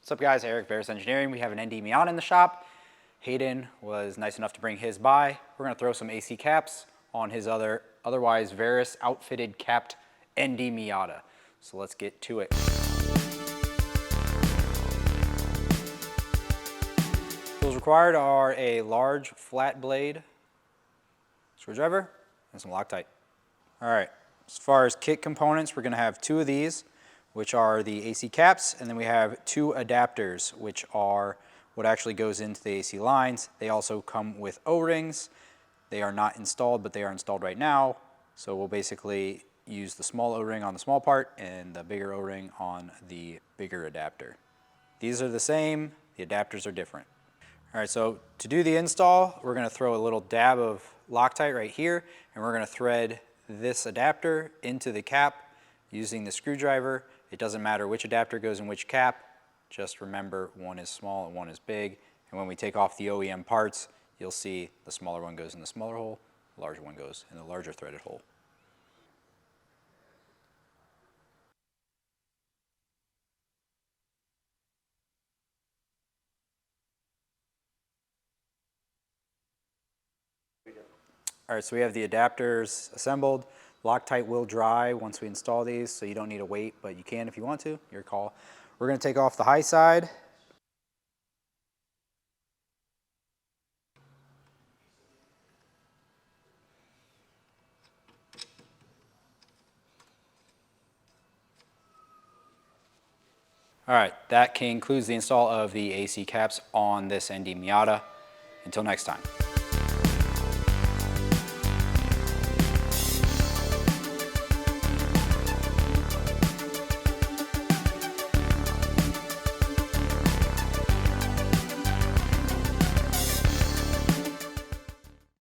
What's up guys, Eric, Verus Engineering. We have an ND Miata in the shop. Hayden was nice enough to bring his by. We're gonna throw some AC caps on his otherwise Verus outfitted capped ND Miata. So let's get to it. Tools required are a large flat blade screwdriver and some Loctite. All right, as far as kit components, we're gonna have two of these, which are the AC caps, and then we have two adapters, which are what actually goes into the AC lines. They also come with O-rings. They are not installed, but they are installed right now. So we'll basically use the small O-ring on the small part and the bigger O-ring on the bigger adapter. These are the same, the adapters are different. All right, so to do the install, we're gonna throw a little dab of Loctite right here, and we're gonna thread this adapter into the cap using the screwdriver. It doesn't matter which adapter goes in which cap, just remember one is small and one is big. And when we take off the OEM parts, you'll see the smaller one goes in the smaller hole, the larger one goes in the larger threaded hole. All right, so we have the adapters assembled. Loctite will dry once we install these, so you don't need to wait, but you can if you want to, your call. We're gonna take off the high side. All right, that concludes the install of the AC caps on this ND Miata. Until next time.